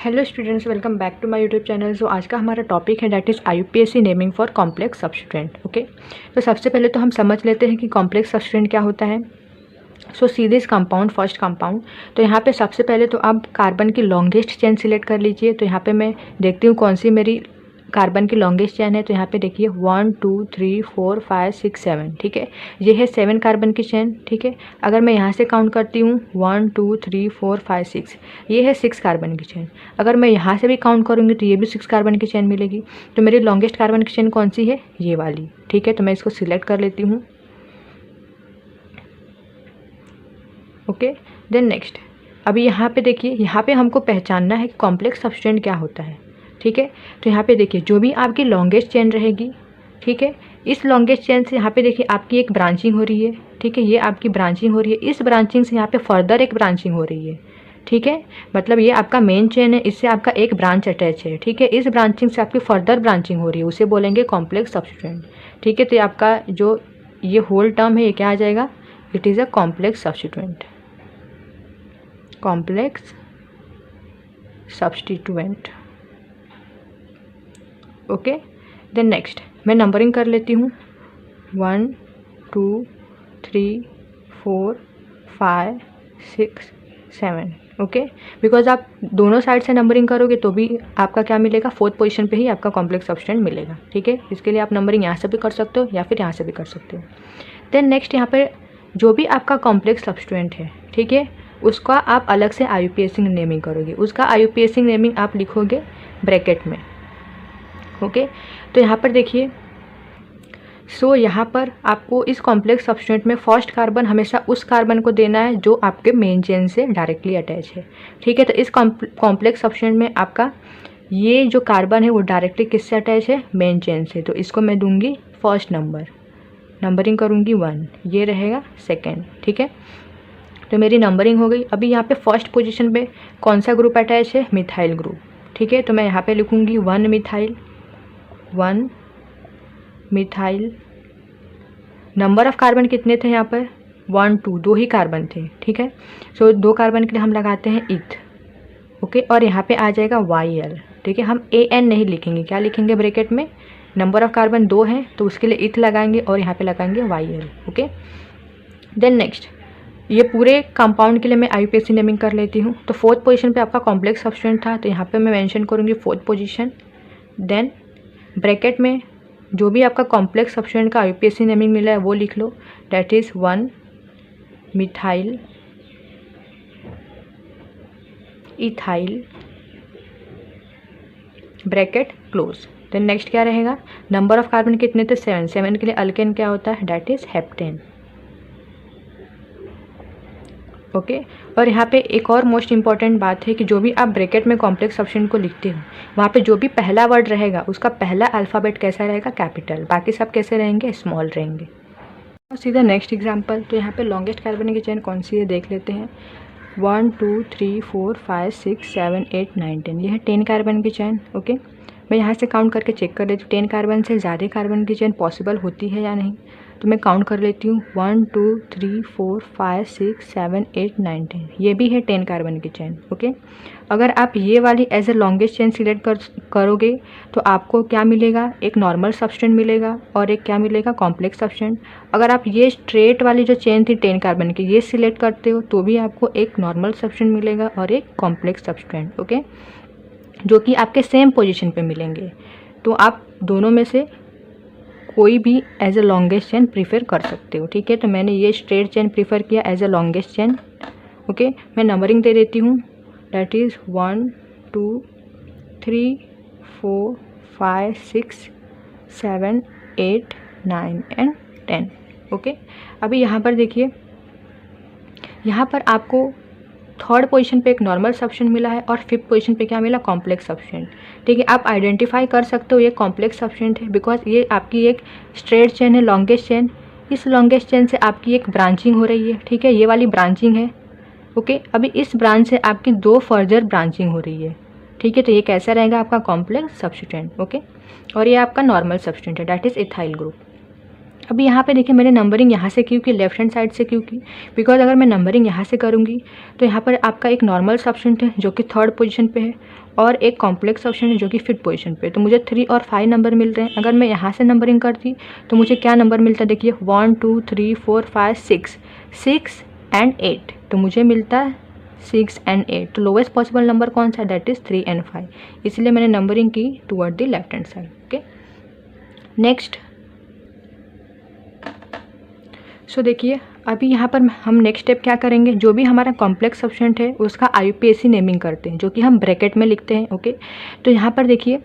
Hello students, welcome back to my YouTube channel. So आज का हमारा टॉपिक है that is IUPAC naming for complex substituent. Okay, तो सबसे पहले तो हम समझ लेते हैं कि कॉम्प्लेक्स सब्स्टिट्यूएंट क्या होता है। So see this compound, first compound. तो यहाँ पे सबसे पहले तो आप कार्बन की लॉन्गेस्ट चेन सिलेक्ट कर लीजिए। तो यहाँ पे मैं देखती हूँ कौन सी मेरी कार्बन की लॉन्गेस्ट चेन है। तो यहाँ पे देखिए 1 2 3 4 5 6 7, ठीक है, ये है 7 कार्बन की चेन। ठीक है, अगर मैं यहाँ से काउंट करती हूँ 1 2 3 4 5 6, ये है 6 कार्बन की चेन। अगर मैं यहाँ से भी काउंट करूँगी तो ये भी 6 कार्बन की चेन मिलेगी। तो मेरी लॉन्गेस्ट कार्बन की चेन कौन सी है? ये वाली। ठीक है, तो मैं इसको सिलेक्ट कर लेती हूँ। ओके, देन नेक्स्ट, अभी यहाँ पे देखिए, यहाँ पे हमको पहचानना है कि कॉम्प्लेक्स सब्स्टिट्यूएंट क्या होता है। ठीक है, तो यहाँ पे देखिए जो भी आपकी लॉन्गेस्ट चेन रहेगी, ठीक है, इस लॉन्गेस्ट चेन से यहाँ पे देखिए आपकी एक ब्रांचिंग हो रही है। ठीक है, ये आपकी ब्रांचिंग हो रही है, इस ब्रांचिंग से यहाँ पे फर्दर एक ब्रांचिंग हो रही है। ठीक है, मतलब ये आपका मेन चेन है, इससे आपका एक ब्रांच अटैच है। ठीक है, इस ब्रांचिंग से आपकी फर्दर ब्रांचिंग हो रही है, उसे बोलेंगे कॉम्प्लेक्स सब्स्टिट्यूएंट। ठीक है, तो आपका जो ये होल टर्म है ये क्या आ जाएगा? It is a complex substituent, complex substituent. Okay, then next मैं नंबरिंग कर लेती हूँ 1 2 3 4 5 6 7। ओके, बिकॉज आप दोनों साइड से नंबरिंग करोगे तो भी आपका क्या मिलेगा? 4th पोजीशन पे ही आपका कॉम्प्लेक्स सब्स्टिट्यूएंट मिलेगा। ठीक है, इसके लिए आप नंबरिंग यहाँ से भी कर सकते हो या फिर यहाँ से भी कर सकते हो। देन नेक्स्ट, यहाँ पर जो भी आपका कॉम्प्लेक्स सब्स्टिट्यूएंट है, ठीक है, उसका आप अलग से IUPAC नेमिंग करोगे। उसका IUPAC नेमिंग आप लिखोगे ब्रैकेट में। ओके, तो यहाँ पर देखिए, सो यहाँ पर आपको इस कॉम्प्लेक्स सब्स्टिट्यूएंट में फर्स्ट कार्बन हमेशा उस कार्बन को देना है जो आपके मेन चेन से डायरेक्टली अटैच है। ठीक है, तो इस कॉम्प्लेक्स सब्स्टिट्यूएंट में आपका ये जो कार्बन है वो डायरेक्टली किससे अटैच है? मेन चेन से। तो इसको मैं दूंगी फर्स्ट नंबर, नंबरिंग करूँगी 1, ये रहेगा सेकेंड। ठीक है, तो मेरी नंबरिंग हो गई। अभी यहाँ पे फर्स्ट पोजीशन पे कौन सा ग्रुप अटैच है? Methyl group. ठीक है, तो मैं यहाँ पे लिखूँगी 1 methyl, 1 methyl. Number of carbon कितने थे यहाँ पर? 1 2, 2 ही कार्बन थे। ठीक है, सो 2 कार्बन के लिए हम लगाते हैं इथ। ओके, और यहाँ पे आ जाएगा YL। ठीक है, हम AN नहीं लिखेंगे, क्या लिखेंगे ब्रैकेट में? नंबर ऑफ कार्बन 2 हैं तो उसके लिए इथ लगाएंगे और यहाँ पे लगाएंगे YL। ओके, देन नेक्स्ट, ये पूरे कंपाउंड के लिए मैं IUPAC नेमिंग कर लेती हूँ। तो 4th पोजीशन पे आपका कॉम्प्लेक्स सब्स्टिट्यूएंट था, तो यहाँ पे मैं मेंशन करूँगी 4th पोजीशन। देन ब्रैकेट में जो भी आपका कॉम्प्लेक्स सब्स्टिट्यूएंट का IUPAC नेमिंग मिला है वो लिख लो, that is 1 methyl ethyl, bracket close. Then next क्या रहेगा? नंबर ऑफ कार्बन कितने थे? 7, 7 के लिए अल्केन क्या होता है? That is heptane. ओके, और यहाँ पे एक और मोस्ट इंपॉर्टेंट बात है कि जो भी आप ब्रैकेट में कॉम्प्लेक्स सब्स्टिट्यूएंट को लिखते हो वहाँ पे जो भी पहला वर्ड रहेगा उसका पहला अल्फ़ाबेट कैसा रहेगा? कैपिटल। बाकी सब कैसे रहेंगे? स्मॉल रहेंगे। और सीधा नेक्स्ट एग्जांपल, तो यहाँ पे लॉन्गेस्ट कार्बन की चेन कौन सी है देख लेते हैं। 1 2 3 4 5 6 7 8 9 10, ये है 10 कार्बन की चेन। ओके, मैं यहाँ से काउंट करके चेक कर लेती हूँ 10 कार्बन से ज़्यादा कार्बन की चेन पॉसिबल होती है या नहीं। तो मैं काउंट कर लेती हूँ 1 2 3 4 5 6 7 8 9 10, ये भी है 10 कार्बन की चेन। ओके, अगर आप ये वाली as a longest chain select करोगे तो आपको क्या मिलेगा? एक नॉर्मल सब्स्टिट्यूएंट मिलेगा और एक क्या मिलेगा? Complex substituent. अगर आप ये स्ट्रेट वाली जो चेन थी 10 कार्बन की ये सिलेक्ट करते हो तो भी आपको एक नॉर्मल सब्स्टिट्यूएंट मिलेगा और एक कॉम्प्लेक्स सब्स्टिट्यूएंट। ओके, जो कि आपके सेम पोजीशन पे मिलेंगे। तो आप दोनों में से कोई भी as a longest chain prefer कर सकते हो। ठीक है, तो मैंने ये स्ट्रेट चेन प्रीफर किया as a longest chain. Okay, मैं नंबरिंग दे देती हूँ, डैट इज़ 1 2 3 4 5 6 7 8 9 एंड 10। ओके, अभी यहाँ पर देखिए, यहाँ पर आपको 3rd पोजीशन पे एक नॉर्मल सब्स्टिट्यूएंट मिला है और 5th पोजीशन पे क्या मिला? Complex substituent. ठीक है, आप आइडेंटिफाई कर सकते हो ये कॉम्प्लेक्स सब्स्टिट्यूएंट है बिकॉज ये आपकी एक स्ट्रेट चेन है, लॉन्गेस्ट चेन। इस लॉन्गेस्ट चेन से आपकी एक ब्रांचिंग हो रही है। ठीक है, ये वाली ब्रांचिंग है। ओके, अभी इस ब्रांच से आपकी 2 फर्दर ब्रांचिंग हो रही है। ठीक है, तो ये कैसा रहेगा? आपका कॉम्प्लेक्स सब्स्टिट्यूएंट। ओके, और ये आपका नॉर्मल सब्स्टिट्यूएंट है, डैट इज़ इथाइल ग्रुप। अभी यहाँ पे देखिए मैंने नंबरिंग यहाँ से क्यों की, लेफ्ट हैंड साइड से क्यों की, बिकॉज अगर मैं नंबरिंग यहाँ से करूँगी तो यहाँ पर आपका एक नॉर्मल सब्स्टेंट है जो कि 3rd पोजीशन पे है और एक कॉम्प्लेक्स सब्स्टेंट है जो कि 5th पोजीशन पे है। तो मुझे 3 और 5 नंबर मिल रहे हैं। अगर मैं यहाँ से नंबरिंग करती तो मुझे क्या नंबर मिलता है, देखिए 1 2 3 4 5 6 एंड 8, तो मुझे मिलता है 6 एंड 8। तो लोवेस्ट पॉसिबल नंबर कौन सा है, दैट इज़ 3 एंड 5, इसलिए मैंने नंबरिंग की toward the left hand side. Okay, next. So देखिए अभी यहाँ पर हम नेक्स्ट स्टेप क्या करेंगे, जो भी हमारा कॉम्प्लेक्स सब्स्टेंट है उसका IUPAC नेमिंग करते हैं, जो कि हम ब्रैकेट में लिखते हैं। ओके, तो यहाँ पर देखिए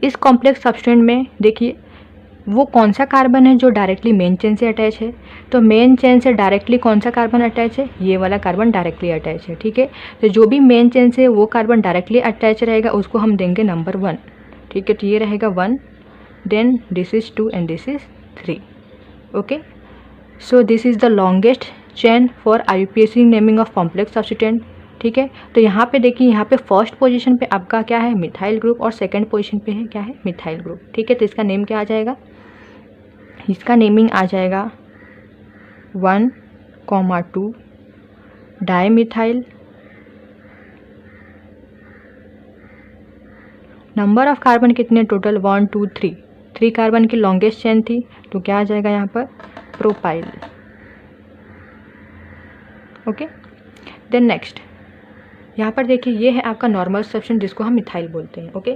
इस कॉम्प्लेक्स सब्स्टेंट में देखिए वो कौन सा कार्बन है जो डायरेक्टली मेन चेन से अटैच है। तो मेन चेन से डायरेक्टली कौन सा कार्बन अटैच है, ये वाला कार्बन डायरेक्टली अटैच है। ठीक है, तो जो भी मेन चेन से वो कार्बन डायरेक्टली अटैच रहेगा उसको हम देंगे नंबर 1। ठीक है, तो ये रहेगा 1, then this is 2 and this is 3। Okay, so this is the longest chain for IUPAC naming of complex substituent. ठीक है, तो यहाँ पे देखिए यहाँ पे फर्स्ट पोजीशन पे आपका क्या है, मिथाइल ग्रुप, और सेकंड पोजीशन पे है क्या है, मिथाइल ग्रुप। ठीक है, तो इसका नेम क्या आ जाएगा, इसका नेमिंग आ जाएगा 1,2 डाईमिथाइल। नंबर ऑफ कार्बन कितने टोटल, 1 2 3, 3 कार्बन की लॉन्गेस्ट चेन थी, तो क्या आ जाएगा यहाँ पर, प्रोपाइल। ओके, देन नेक्स्ट यहाँ पर देखिए ये है आपका नॉर्मल सब्स्टेंट जिसको हम मिथाइल बोलते हैं। ओके,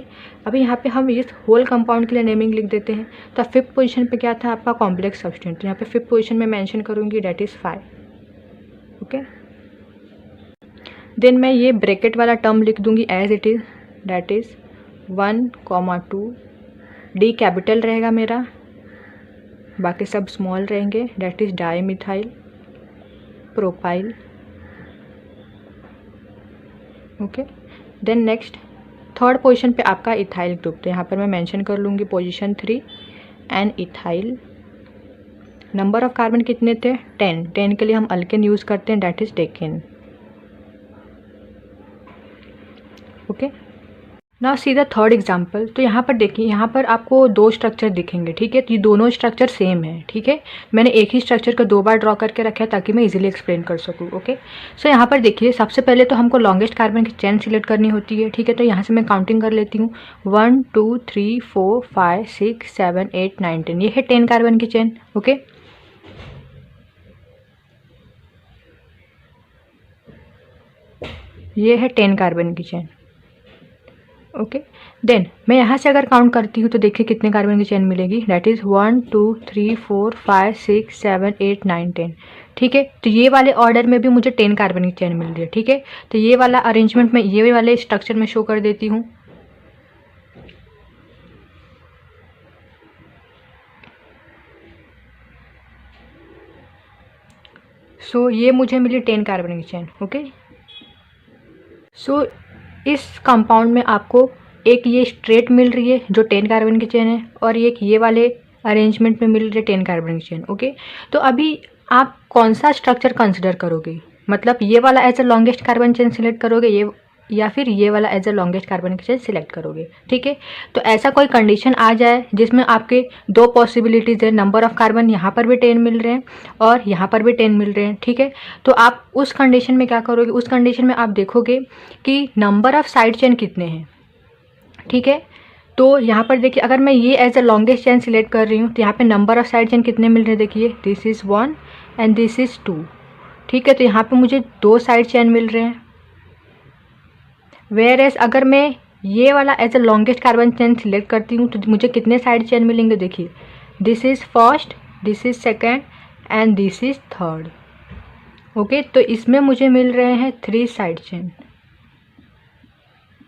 अभी यहाँ पे हम इस होल कंपाउंड के लिए नेमिंग लिख देते हैं। तो 5th पोजीशन पे क्या था आपका, कॉम्प्लेक्स सब्स्टेंट, तो यहाँ पे 5th पोजीशन में मेंशन करूँगी, डेट इज़ 5। ओके, देन मैं ये ब्रैकेट वाला टर्म लिख दूँगी as it is, that is 1,2, D capital रहेगा मेरा, बाकी सब स्मॉल रहेंगे, that is dimethyl propyl. Okay, then next 3rd position पे आपका इथाइल ग्रुप, तो यहाँ पर मैं मेंशन कर लूँगी position 3 and ethyl. Number of carbon कितने थे, 10, 10 के लिए हम अल्केन यूज़ करते हैं, that is decane. Okay, now see the 3rd example. तो यहाँ पर देखिए यहाँ पर आपको 2 स्ट्रक्चर दिखेंगे। ठीक है, तो ये दोनों स्ट्रक्चर सेम है। ठीक है, मैंने एक ही स्ट्रक्चर को 2 बार ड्रॉ करके रखा है ताकि मैं इजीली एक्सप्लेन कर सकूँ। ओके, सो यहाँ पर देखिए सबसे पहले तो हमको लॉन्गेस्ट कार्बन की चेन सिलेक्ट करनी होती है। ठीक है, तो यहाँ से मैं काउंटिंग कर लेती हूँ, 1 2 3 4 5 6 7 8 9 10, ये है 10 कार्बन की चेन। ओके, ये है 10 कार्बन की चेन। ओके, देन मैं यहाँ से अगर काउंट करती हूँ तो देखिए कितने कार्बन की चेन मिलेगी, दैट इज़ 1 2 3 4 5 6 7 8 9 10। ठीक है, तो ये वाले ऑर्डर में भी मुझे 10 कार्बन की चेन मिल रही है। ठीक है, तो ये वाला अरेंजमेंट में ये वाले स्ट्रक्चर में शो कर देती हूँ। सो ये मुझे मिली 10 कार्बन की चेन। ओके, सो इस कंपाउंड में आपको एक ये स्ट्रेट मिल रही है जो 10 कार्बन की चेन है, और एक ये वाले अरेंजमेंट में मिल रही है 10 कार्बन की चेन। ओके, तो अभी आप कौन सा स्ट्रक्चर कंसिडर करोगे, मतलब ये वाला as a longest carbon chain select करोगे ये, या फिर ये वाला एज अ लॉन्गेस्ट कार्बन की चेन सिलेक्ट करोगे। ठीक है, तो ऐसा कोई कंडीशन आ जाए जिसमें आपके 2 पॉसिबिलिटीज़ है, नंबर ऑफ कार्बन यहाँ पर भी 10 मिल रहे हैं और यहाँ पर भी 10 मिल रहे हैं। ठीक है, तो आप उस कंडीशन में क्या करोगे, उस कंडीशन में आप देखोगे कि नंबर ऑफ साइड चेन कितने हैं। ठीक है, तो यहाँ पर देखिए अगर मैं ये as a longest chain select कर रही हूँ तो यहाँ पे नंबर ऑफ साइड चेन कितने मिल रहे हैं, देखिए this is 1 and this is 2। ठीक है, तो यहाँ पे मुझे 2 साइड चेन मिल रहे हैं। वेयर एज अगर मैं ये वाला as a longest carbon chain select करती हूँ तो मुझे कितने साइड चेन मिलेंगे, देखिए this is first, this is second and this is third. Okay, तो इसमें मुझे मिल रहे हैं 3 साइड चेन।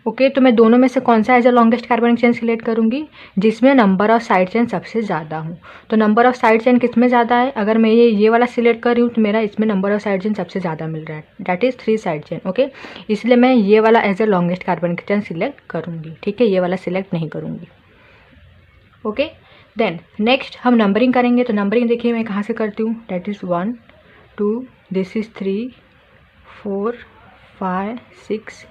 ओके, तो मैं दोनों में से कौन सा as a longest carbon chain select करूँगी, जिसमें नंबर ऑफ साइड चेन सबसे ज़्यादा हो। तो नंबर ऑफ साइड चेन किस में ज़्यादा है, अगर मैं ये वाला सिलेक्ट कर रही हूँ तो मेरा इसमें नंबर ऑफ साइड चेन सबसे ज़्यादा मिल रहा है, that is 3 side chain. Okay, इसलिए मैं ये वाला as a longest carbon chain select करूँगी। ठीक है, ये वाला सिलेक्ट नहीं करूँगी। ओके, देन नेक्स्ट हम नंबरिंग करेंगे। तो नंबरिंग देखिए मैं कहाँ से करती हूँ, that is 1 2, this is 3 4 5 6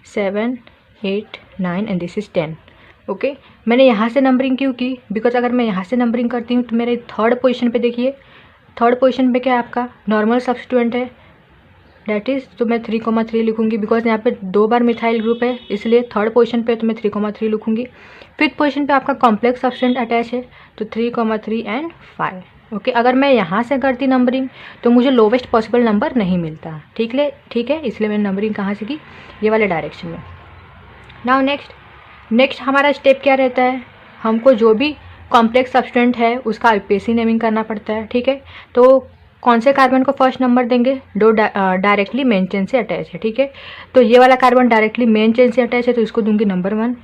7 8 9 and this is 10। Okay मैंने यहाँ से नंबरिंग क्यों की, बिकॉज अगर मैं यहाँ से नंबरिंग करती हूँ तो मेरे थर्ड पोजीशन पे देखिए, थर्ड पोजीशन पे क्या है आपका नॉर्मल सब्स्टिट्यूएंट है, डैट इज़ तो मैं 3,3 लिखूंगी, बिकॉज यहाँ पे 2 बार मिथाइल ग्रुप है इसलिए थर्ड पोजीशन पे तो मैं 3,3 लिखूंगी। फिफ्थ पोजीशन पे आपका कॉम्प्लेक्स सब्स्टिट्यूएंट अटैच है तो 3,3 एंड 5। ओके अगर मैं यहाँ से करती नंबरिंग तो मुझे लोवेस्ट पॉसिबल नंबर नहीं मिलता, ठीक है, इसलिए मैंने नंबरिंग कहाँ से की, ये वाले डायरेक्शन में। नाउ नेक्स्ट हमारा स्टेप क्या रहता है, हमको जो भी कॉम्प्लेक्स सब्स्टिट्यूएंट है उसका आईयूपीएसी नेमिंग करना पड़ता है, ठीक है। तो कौन से कार्बन को फर्स्ट नंबर देंगे, जो डायरेक्टली मेन चेन से अटैच है, ठीक है। तो ये वाला कार्बन डायरेक्टली मेन चेन से अटैच है तो इसको दूंगी नंबर 1,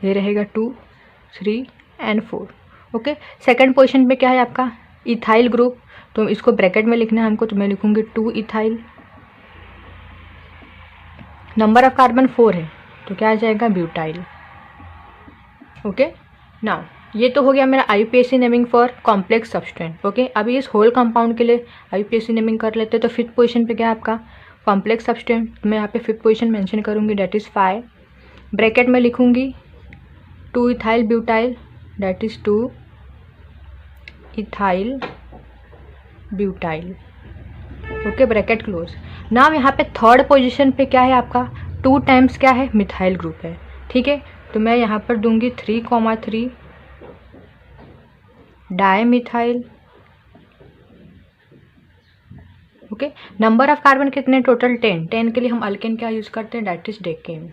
ये रहेगा 2, 3 एंड 4। ओके सेकंड पोजीशन पे क्या है आपका इथाइल ग्रुप, तो इसको ब्रैकेट में लिखना है हमको, तो मैं लिखूंगी 2 इथाइल, नंबर ऑफ कार्बन 4 है तो क्या आ जाएगा ब्यूटाइल। ओके नाउ ये तो हो गया मेरा IUPAC naming for complex substituent. Okay अभी इस होल कंपाउंड के लिए आईयूपीएसी नेमिंग कर लेते हैं। तो फिफ्थ पोजीशन पे क्या है आपका कॉम्प्लेक्स सब्स्टिट्यूएंट, मैं यहाँ पे फिफ्थ पोजीशन मेंशन करूँगी, डैट इज़ 5, ब्रैकेट में लिखूँगी 2 ethyl butyl, that is 2 ethyl butyl. Okay bracket close. Now यहाँ पे थर्ड पोजीशन पे क्या है आपका 2 टाइम्स क्या है मिथाइल ग्रुप है, ठीक है। तो मैं यहाँ पर दूंगी 3,3 dimethyl. Okay number of carbon कितने टोटल 10 के लिए हम अल्केन क्या यूज़ करते हैं, that is decane.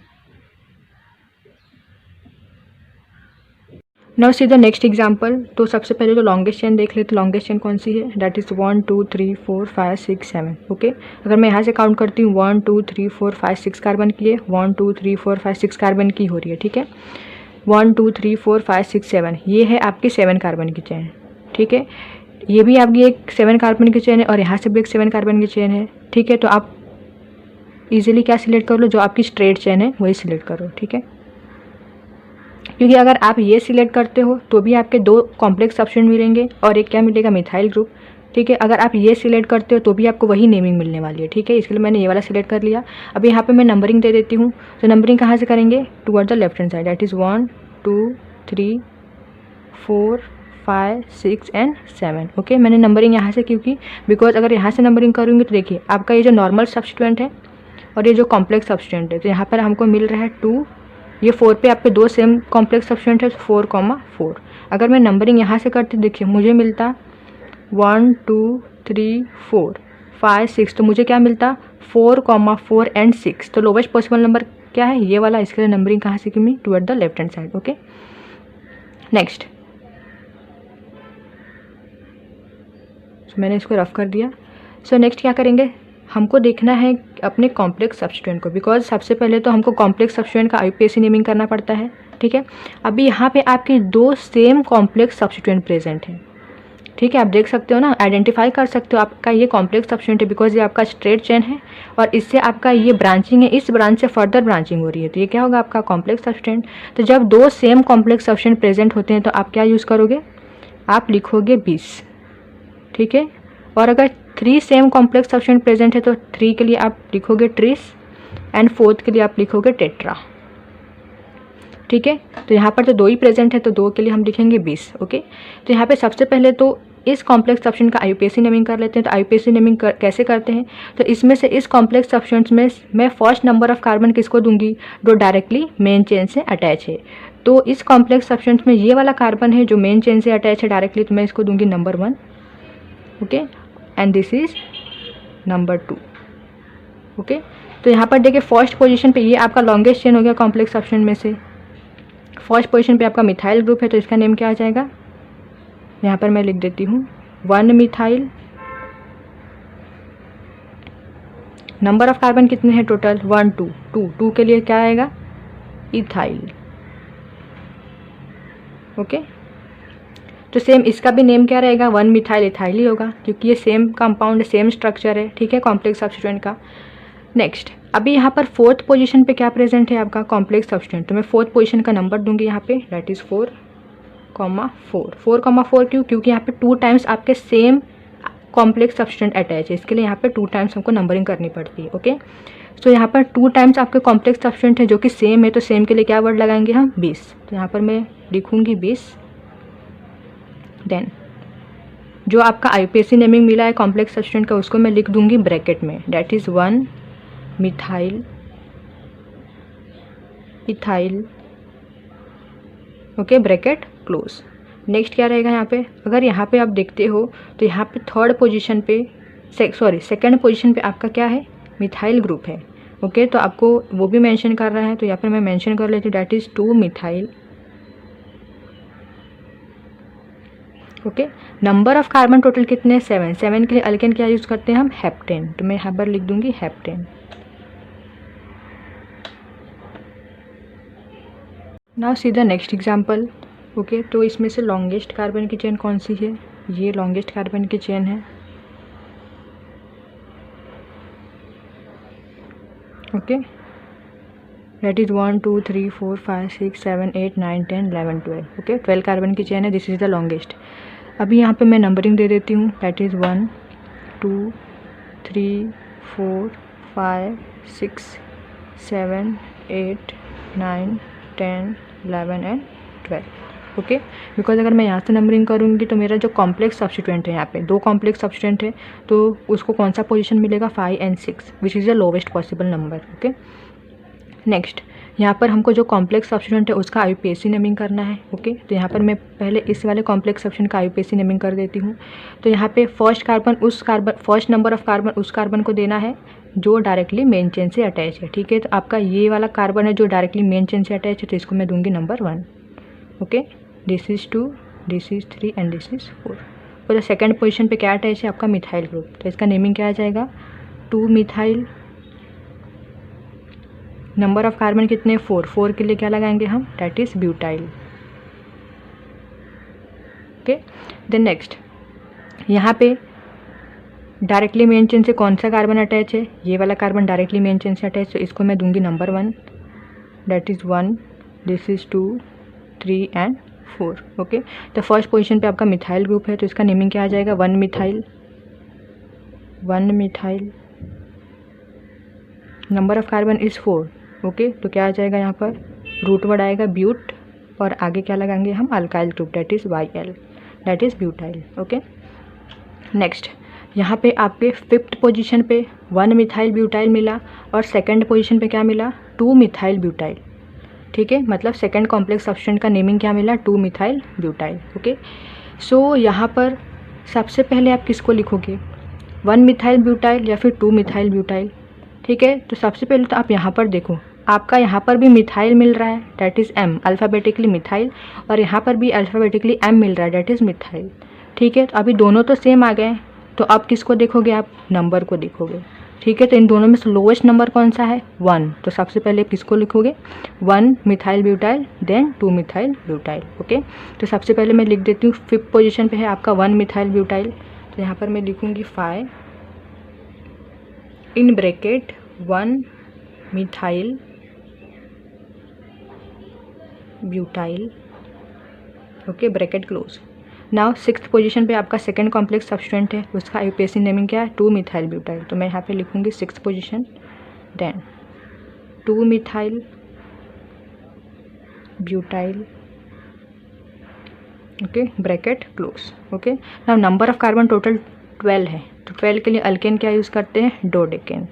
Now see the next example. तो सबसे पहले तो लॉन्गेस्ट चेन देख लेते, लॉन्गेस्ट चेन कौन सी है, डैट इज़ 1 2 3 4 5 6 7। ओके अगर मैं यहाँ से काउंट करती हूँ 1 2 3 4 5 6 कार्बन की है, 1 2 3 4 5 6 कार्बन की हो रही है, ठीक है। 1 2 3 4 5 6 7 ये है आपकी 7 कार्बन की चेन, ठीक है। ये भी आपकी एक 7 कार्बन की चेन है और यहाँ से भी एक 7 कार्बन की चेन है, ठीक है। तो आप इजीली क्या सिलेक्ट कर लो, जो आपकी स्ट्रेट चेन है वही सिलेक्ट करो, ठीक है। क्योंकि अगर आप ये सिलेक्ट करते हो तो भी आपके 2 कॉम्प्लेक्स सब्स्टिट्यूएंट मिलेंगे और एक क्या मिलेगा मिथाइल ग्रुप, ठीक है। अगर आप ये सिलेक्ट करते हो तो भी आपको वही नेमिंग मिलने वाली है, ठीक है। इसके लिए मैंने ये वाला सिलेक्ट कर लिया। अब यहाँ पे मैं नंबरिंग दे देती हूँ। तो नंबरिंग कहाँ से करेंगे, toward the left hand side, that is 1 2 3 4 5 6 and 7। Okay मैंने नंबरिंग यहाँ से क्योंकि बिकॉज अगर यहाँ से नंबरिंग करूँगी तो देखिए आपका ये जो नॉर्मल सब्स्टिट्यूएंट है और ये जो कॉम्प्लेक्स सब्स्टिट्यूएंट है, तो यहाँ पर हमको मिल रहा है 2, ये 4 पे आपके 2 सेम कॉम्प्लेक्स सब्स्टिट्यूएंट है, 4,4। अगर मैं नंबरिंग यहाँ से करती देखिए मुझे मिलता 1 2 3 4 5 6, तो मुझे क्या मिलता 4,4 एंड 6। तो लोवेस्ट पॉसिबल नंबर क्या है ये वाला, इसके लिए नंबरिंग कहाँ से की मैं toward the left hand side. Okay next मैंने इसको रफ कर दिया। सो नेक्स्ट क्या करेंगे, हमको देखना है अपने कॉम्प्लेक्स सब्स्टिट्यूएंट को, बिकॉज सबसे पहले तो हमको कॉम्प्लेक्स सब्स्टिट्यूएंट का आईयूपीएसी नेमिंग करना पड़ता है, ठीक है। अभी यहाँ पे आपके 2 सेम कॉम्प्लेक्स सब्स्टिट्यूएंट प्रेजेंट हैं, ठीक है। आप देख सकते हो ना, आइडेंटिफाई कर सकते हो आपका ये कॉम्प्लेक्स सब्स्टिट्यूएंट है बिकॉज ये आपका स्ट्रेट चेन है और इससे आपका ये ब्रांचिंग है, इस ब्रांच से फर्दर ब्रांचिंग हो रही है, तो ये क्या होगा आपका कॉम्प्लेक्स सब्स्टिट्यूएंट। तो जब 2 सेम कॉम्प्लेक्स सब्स्टिट्यूएंट प्रेजेंट होते हैं तो आप क्या यूज़ करोगे, आप लिखोगे 20, ठीक है। और अगर 3 सेम कॉम्प्लेक्स सब्स्टिट्यूएंट प्रेजेंट है तो 3 के लिए आप लिखोगे ट्रिस एंड 4th के लिए आप लिखोगे टेट्रा, ठीक है। तो यहाँ पर तो 2 ही प्रेजेंट है तो 2 के लिए हम लिखेंगे 20। ओके तो यहाँ पे सबसे पहले तो इस कॉम्प्लेक्स सब्स्टिट्यूएंट का आईयूपीएसी नेमिंग कर लेते हैं। तो आईयूपीएसी नेमिंग कैसे करते हैं, तो इसमें से इस कॉम्प्लेक्स सब्स्टिट्यूएंट्स में मैं फर्स्ट नंबर ऑफ कार्बन किसको दूंगी, जो डायरेक्टली मेन चेन से अटैच है। तो इस कॉम्प्लेक्स सब्स्टिट्यूएंट्स में ये वाला कार्बन है जो मेन चेन से अटैच है डायरेक्टली, तो मैं इसको दूंगी number 1। Okay and this is number 2। Okay तो यहाँ पर देखिए फर्स्ट पोजीशन पे ये आपका लॉन्गेस्ट चेन हो गया कॉम्प्लेक्स सब्स्टिट्यूएंट में से। फर्स्ट पोजीशन पे आपका मिथाइल ग्रुप है तो इसका नेम क्या आ जाएगा, यहाँ पर मैं लिख देती हूँ 1 मिथाइल। नंबर ऑफ कार्बन कितने हैं टोटल 1 2 2 के लिए क्या आएगा इथाइल। ओके तो सेम इसका भी नेम क्या रहेगा 1 मिथाइल इथाइल ही होगा क्योंकि ये सेम कंपाउंड सेम स्ट्रक्चर है, ठीक है, कॉम्प्लेक्स सब्स्टिट्यूएंट का। नेक्स्ट अभी यहाँ पर 4th पोजीशन पे क्या प्रेजेंट है आपका कॉम्प्लेक्स सब्स्टिट्यूएंट, तो मैं 4th पोजीशन का नंबर दूंगी यहाँ पे, दैट इज़ 4,4 क्यों, क्योंकि यहाँ पे 2 टाइम्स आपके सेम कॉम्प्लेक्स सब्स्टिट्यूएंट अटैच है, इसके लिए यहाँ पे 2 टाइम्स हमको नंबरिंग करनी पड़ती है। ओके सो यहाँ पर 2 टाइम्स आपके कॉम्प्लेक्स सब्स्टिट्यूएंट है जो कि सेम है, तो सेम के लिए क्या वर्ड लगाएंगे हम 20। तो यहाँ पर मैं लिखूँगी 20। देन जो आपका IUPAC नेमिंग मिला है कॉम्प्लेक्स सब्स्टिट्यूएंट का उसको मैं लिख दूँगी ब्रैकेट में, that is 1 methyl ethyl, okay, bracket close. Next क्या रहेगा यहाँ पे, अगर यहाँ पे आप देखते हो तो यहाँ पे सेकंड पोजीशन पे आपका क्या है, मिथाइल ग्रुप है, ओके। तो आपको वो भी मेंशन कर रहा है, तो यहाँ पर मैं मेंशन कर लेती हूँ, that is 2 methyl, okay. Number of carbon total कितने, 7। 7 के लिए अल्केन क्या यूज़ करते हैं हम, हेप्टेन, तो मैं यहाँ पर लिख दूँगी heptane. Now see the next example, okay. तो इसमें से लॉन्गेस्ट कार्बन की चेन कौन सी है, ये लॉन्गेस्ट कार्बन की चेन है, okay. That is 1 2 3 4 5 6 7 8 9 10 11 12, okay. 12 carbon की चेन है, दिस इज़ द लॉन्गेस्ट। अभी यहाँ पे मैं नंबरिंग दे देती हूँ, that is 1 2 3 4 5 6 7 8 9 10 11 and 12, okay. Because अगर मैं यहाँ से नंबरिंग करूँगी तो मेरा जो कॉम्प्लेक्स सब्स्टिट्यूएंट है, यहाँ पे 2 कॉम्प्लेक्स सब्स्टिट्यूएंट है, तो उसको कौन सा पोजीशन मिलेगा, 5 and 6, which is the lowest possible number, okay. Next यहाँ पर हमको जो कॉम्प्लेक्स सब्स्टिट्यूएंट है उसका IUPAC नेमिंग करना है, ओके। तो यहाँ पर मैं पहले इस वाले कॉम्प्लेक्स सब्स्टिट्यूएंट का IUPAC नेमिंग कर देती हूँ। तो यहाँ पे फर्स्ट नंबर ऑफ कार्बन उस कार्बन को देना है जो डायरेक्टली मेन चेन से अटैच है, ठीक है। तो आपका ये वाला कार्बन है जो डायरेक्टली मेन चेन से अटैच है, तो इसको मैं दूंगी number 1, okay. This is 2, this is 3 and this is 4। और सेकेंड पोजीशन पे क्या अटैच है, आपका मिथाइल ग्रुप, तो इसका नेमिंग क्या आ जाएगा, 2 मिथाइल। नंबर ऑफ कार्बन कितने, 4। 4 के लिए क्या लगाएंगे हम, that is butyl, okay. Then next यहाँ पे डायरेक्टली मेन चेन से कौन सा कार्बन अटैच है, ये वाला कार्बन डायरेक्टली मेन चेन से अटैच, तो इसको मैं दूंगी number 1, that is 1, this is 2 3 and 4, okay. तो फर्स्ट पोजीशन पे आपका मिथाइल ग्रुप है, तो इसका नेमिंग क्या आ जाएगा, 1 methyl. Number of carbon is 4, okay. तो क्या आ जाएगा यहाँ पर, रूट वर्ड आएगा ब्यूट, और आगे क्या लगाएंगे हम, alkyl group, that is YL, that is butyl, okay. Next यहाँ पे आपके 5th पोजीशन पे 1 मिथाइल ब्यूटाइल मिला, और सेकंड पोजीशन पे क्या मिला, 2 मिथाइल ब्यूटाइल, ठीक है। मतलब सेकंड कॉम्प्लेक्स सब्स्टिट्यूएंट का नेमिंग क्या मिला, 2 मिथाइल ब्यूटाइल, ओके। सो यहाँ पर सबसे पहले आप किसको लिखोगे, 1 मिथाइल ब्यूटाइल या फिर 2 मिथाइल ब्यूटाइल, ठीक है। तो सबसे पहले तो आप यहाँ पर देखो, आपका यहाँ पर भी मिथाइल मिल रहा है, that is M, alphabetically methyl, और यहाँ पर भी अल्फ़ाबेटिकली M मिल रहा है, डैट इज़ मिथाइल, ठीक है। तो अभी दोनों तो सेम आ गए, तो आप किसको देखोगे, आप नंबर को देखोगे, ठीक है। तो इन दोनों में से लोवेस्ट नंबर कौन सा है, 1, तो सबसे पहले किसको लिखोगे, 1 methyl butyl, then 2 methyl butyl, okay. तो सबसे पहले मैं लिख देती हूँ 5th पोजीशन पे है आपका 1 मिथाइल ब्यूटाइल, तो यहाँ पर मैं लिखूँगी 5 in bracket 1 methyl butyl, okay, bracket close. Now 6th position पे आपका सेकंड कॉम्प्लेक्स सब्स्टिट्यूएंट है, उसका IUPAC नेमिंग क्या है, 2 मिथाइल ब्यूटाइल, तो मैं यहाँ पे लिखूँगी 6th position, then 2 methyl butyl, okay, bracket close, okay. Now number of carbon total 12 है, तो 12 के लिए अल्केन क्या यूज़ करते हैं, dodecane.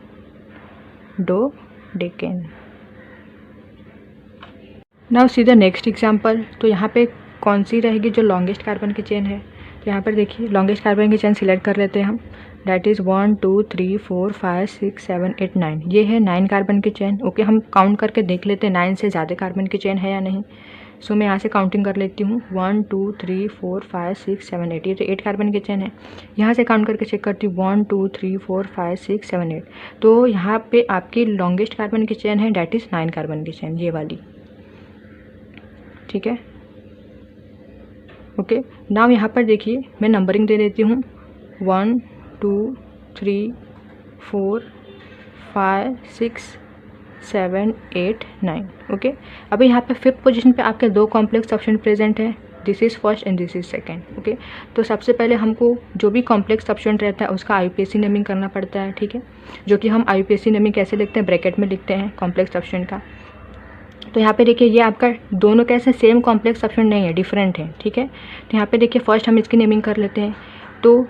Now see the next example, तो यहाँ पे कौन सी रहेगी जो लॉन्गेस्ट कार्बन की चेन है, तो यहाँ पर देखिए लॉन्गेस्ट कार्बन की चेन सिलेक्ट कर लेते हैं हम, डैट इज़ 1 2 3 4 5 6 7 8 9, ये है 9 कार्बन की चेन, ओके। हम काउंट करके देख लेते हैं 9 से ज़्यादा कार्बन की चेन है या नहीं। सो मैं यहाँ से काउंटिंग कर लेती हूँ, 1 2 3 4 5 6 7 8, ये तो 8 कार्बन की चेन है। यहाँ से काउंट करके चेक करती हूँ, 1 2 3 4 5 6 7 8, तो यहाँ पे आपकी लॉन्गेस्ट कार्बन की चेन है, डैट इज़ 9 कार्बन की चेन, ये वाली, ठीक है, ओके। नाउ यहाँ पर देखिए मैं नंबरिंग दे देती हूँ, 1 2 3 4 5 6 7 8 9, ओके। अभी यहाँ पे 5th पोजीशन पे आपके 2 कॉम्प्लेक्स सब्स्टिट्यूएंट प्रेजेंट है, this is first and this is second. Okay, तो सबसे पहले हमको जो भी कॉम्प्लेक्स सब्स्टिट्यूएंट रहता है उसका IUPAC नेमिंग करना पड़ता है, ठीक है, जो कि हम IUPAC नेमिंग कैसे लिखते हैं, ब्रैकेट में लिखते हैं कॉम्प्लेक्स सब्स्टिट्यूएंट का। तो यहाँ पे देखिए ये आपका दोनों कैसे सेम कॉम्प्लेक्स सब्स्टिट्यूएंट नहीं है, डिफरेंट है, ठीक है। तो यहाँ पे देखिए फर्स्ट हम इसकी नेमिंग कर लेते हैं। तो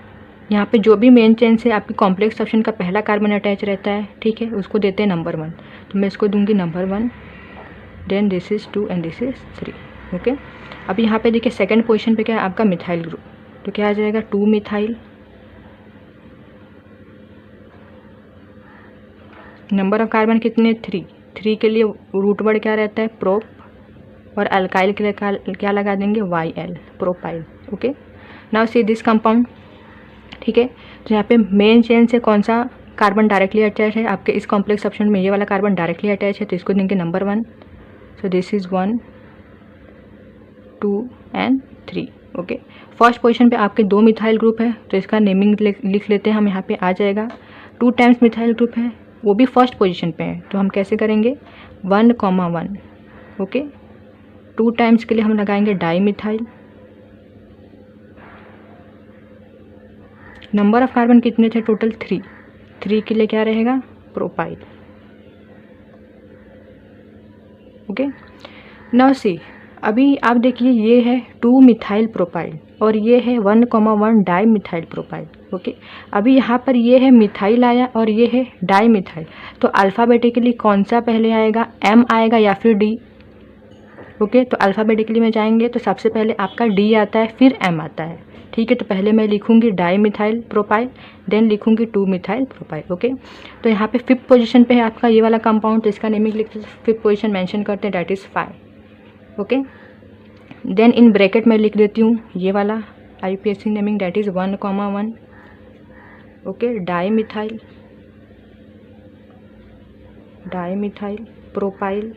यहाँ पे जो भी मेन चेन से आपकी कॉम्प्लेक्स सब्स्टिट्यूएंट का पहला कार्बन अटैच रहता है, ठीक है, उसको देते हैं नंबर 1। तो मैं इसको दूंगी number 1, then this is 2 and this is 3। Okay, अब यहाँ पे देखिए सेकंड पोजीशन पे क्या है आपका मिथाइल ग्रुप, तो क्या आ जाएगा 2 मिथाइल। नंबर ऑफ कार्बन कितने, 3 के लिए रूट वर्ड क्या रहता है, प्रोप, और अल्काइल के लिए क्या लगा देंगे, YL, propyl. Okay, now see this compound, ठीक है। तो यहाँ पे मेन चेन से कौन सा कार्बन डायरेक्टली अटैच है आपके इस कॉम्प्लेक्स सब्स्टिट्यूएंट में, ये वाला कार्बन डायरेक्टली अटैच है, तो इसको देंगे number 1। So this is 1, 2 and 3। Okay, first position पे आपके 2 मिथाइल ग्रुप है, तो इसका नेमिंग लिख लेते हैं हम, यहाँ पे आ जाएगा 2 टाइम्स मिथाइल ग्रुप है, वो भी फर्स्ट पोजीशन पे है, तो हम कैसे करेंगे 1,1। ओके, 2 टाइम्स के लिए हम लगाएंगे di methyl. Number of carbon कितने थे टोटल, 3 के लिए क्या रहेगा, प्रोपाइल। ओके, नाउ सी, अभी आप देखिए ये है 2 मिथाइल प्रोपाइल और ये है 1,1 डाई मिथाइल प्रोपाइल। ओके, अभी यहाँ पर ये है मिथाइल आया और ये है डाई मिथाइल, तो अल्फ़ाबेटिकली कौन सा पहले आएगा, M आएगा या फिर D। ओके, तो अल्फ़ाबेटिकली में जाएंगे तो सबसे पहले आपका D आता है, फिर M आता है, ठीक है। तो पहले मैं लिखूंगी डाई मिथाइल प्रोपाइल, देन लिखूंगी 2 मिथाइल प्रोपाइल। ओके, तो यहाँ पे 5th पोजीशन पे है आपका ये वाला कंपाउंड, तो इसका नेमिंग लिखते हैं, 5th पोजीशन मेंशन करते हैं, that is 5। Okay, then in bracket में लिख देती हूँ ये वाला IUPAC naming, that is 1,1। Okay, dimethyl propyl,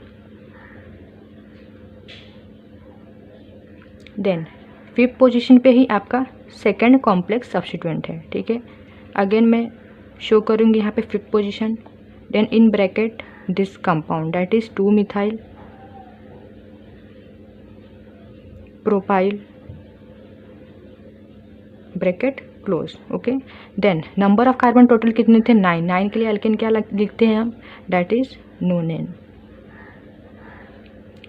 then 5th position पे ही आपका सेकंड कॉम्प्लेक्स सब्स्टिट्यूएंट है, ठीक है। अगेन मैं शो करूँगी यहाँ पे 5th position, then in bracket this compound that is 2 methyl propyl, bracket close. Okay, then number of carbon total कितने थे, 9 के लिए अल्केन क्या लिखते हैं हम, डैट इज़ नोनेन।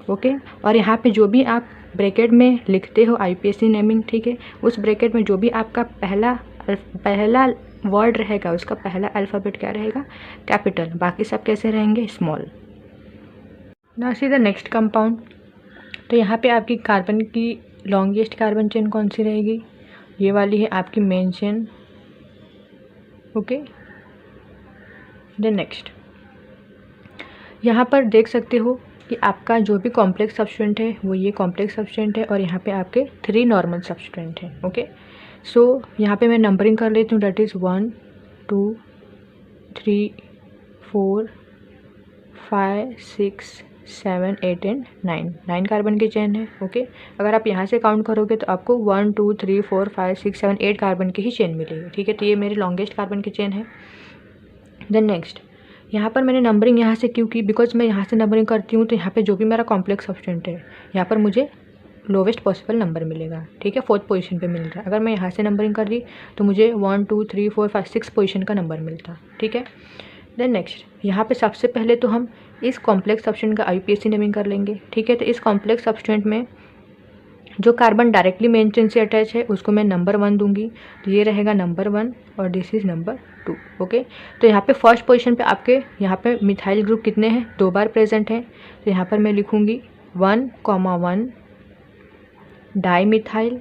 ओके, और यहाँ पे जो भी आप ब्रैकेट में लिखते हो IUPAC नेमिंग, ठीक है, उस ब्रैकेट में जो भी आपका पहला वर्ड रहेगा उसका पहला अल्फ़ाबेट क्या रहेगा, कैपिटल, बाकी सब कैसे रहेंगे, small. Now see the next compound, तो यहाँ पे आपकी कार्बन की लॉन्गेस्ट कार्बन चेन कौन सी रहेगी, ये वाली है आपकी main chain. Okay, then next यहाँ पर देख सकते हो कि आपका जो भी कॉम्प्लेक्स सब्स्टिट्यूएंट है वो ये कॉम्प्लेक्स सब्स्टिट्यूएंट है और यहाँ पे आपके 3 नॉर्मल सब्स्टिट्यूएंट हैं। ओके, सो यहाँ पे मैं नंबरिंग कर लेती हूँ, डैट इज़ 1, 2, 3, 4, 5, 6, 7, 8 एंड 9 कार्बन की चेन है। ओके, अगर आप यहाँ से काउंट करोगे तो आपको 1, 2, 3, 4, 5, 6, 7, 8 कार्बन की ही चेन मिलेगी, ठीक है। तो ये मेरी लॉन्गेस्ट कार्बन की चेन है। देन नेक्स्ट, यहाँ पर मैंने नंबरिंग यहाँ से क्यों की, बिकॉज मैं यहाँ से नंबरिंग करती हूँ तो यहाँ पे जो भी मेरा कॉम्प्लेक्स सब्स्टिट्यूएंट है यहाँ पर मुझे लोवेस्ट पॉसिबल नंबर मिलेगा, ठीक है, 4th पोजीशन पे मिल रहा है। अगर मैं यहाँ से नंबरिंग कर दी तो मुझे 1, 2, 3, 4, 5, 6 पोजीशन का नंबर मिलता, ठीक है। देन नेक्स्ट, यहाँ पे सबसे पहले तो हम इस कॉम्प्लेक्स सब्स्टिट्यूएंट का IUPAC नेमिंग कर लेंगे, ठीक है। तो इस कॉम्प्लेक्स सब्स्टिट्यूएंट में जो कार्बन डायरेक्टली मेन चेन से अटैच है उसको मैं नंबर 1 दूंगी, तो ये रहेगा नंबर 1 और दिस इज़ नंबर 2। ओके, तो यहाँ पे फर्स्ट पोजीशन पे आपके यहाँ पे मिथाइल ग्रुप कितने हैं, 2 बार प्रेजेंट हैं, तो यहाँ पर मैं लिखूँगी 1,1 di methyl.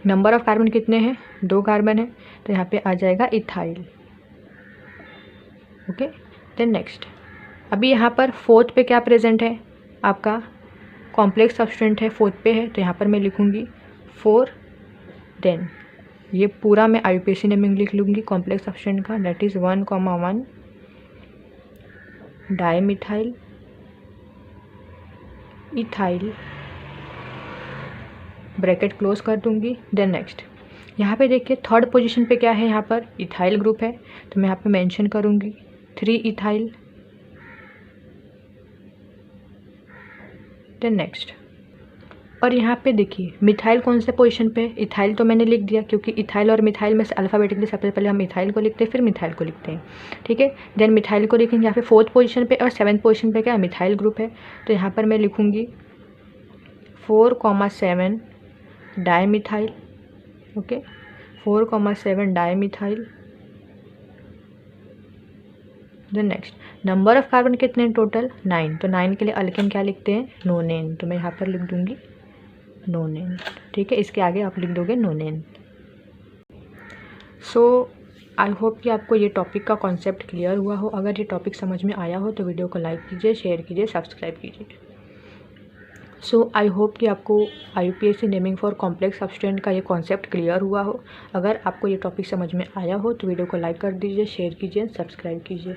Number of carbon कितने हैं, 2 कार्बन है, तो यहाँ पे आ जाएगा इथाइल। ओके, देन नेक्स्ट, अभी यहाँ पर 4th पे क्या प्रेजेंट है, आपका कॉम्प्लेक्स सब्स्टिट्यूएंट है, 4th पे है, तो यहाँ पर मैं लिखूँगी 4, देन ये पूरा मैं IUPAC नेमिंग लिख लूँगी कॉम्प्लेक्स सब्स्टिट्यूएंट का, that is 1,1 di methyl ethyl, bracket close कर दूँगी। देन नेक्स्ट, यहाँ पे देखिए 3rd पोजीशन पे क्या है, यहाँ पर इथाइल ग्रुप है, तो मैं यहाँ पे मेंशन करूँगी 3 इथाइल। Then next. और यहाँ पे देखिए मिथाइल कौन से पोजीशन पे, इथाइल तो मैंने लिख दिया क्योंकि इथाइल और मिथाइल में से अल्फ़ाबेटिकली सबसे पहले हम इथाइल को लिखते हैं फिर मिथाइल को लिखते हैं, ठीक है। देन मिथाइल को लिखेंगे यहाँ पे 4th पोजीशन पे और 7th पोजीशन पे क्या मिथाइल ग्रुप है, तो यहाँ पर मैं लिखूँगी 4,7 dimethyl, okay 4,7 dimethyl. Then next number of carbon कितने हैं टोटल 9, तो 9 के लिए अल्केन क्या लिखते हैं नोनेन, तो मैं यहाँ पर लिख दूँगी नोनेन, ठीक है। इसके आगे आप लिख दोगे नोनेन। सो आई होप कि आपको ये टॉपिक का कॉन्सेप्ट क्लियर हुआ हो। अगर ये टॉपिक समझ में आया हो तो वीडियो को लाइक कीजिए, शेयर कीजिए, सब्सक्राइब कीजिए। सो आई होप कि आपको IUPAC नेमिंग फॉर कॉम्प्लेक्स सब्सटेंट का ये कॉन्सेप्ट क्लियर हुआ हो। अगर आपको ये टॉपिक समझ में आया हो तो वीडियो को लाइक कर दीजिए, शेयर कीजिए, सब्सक्राइब कीजिए।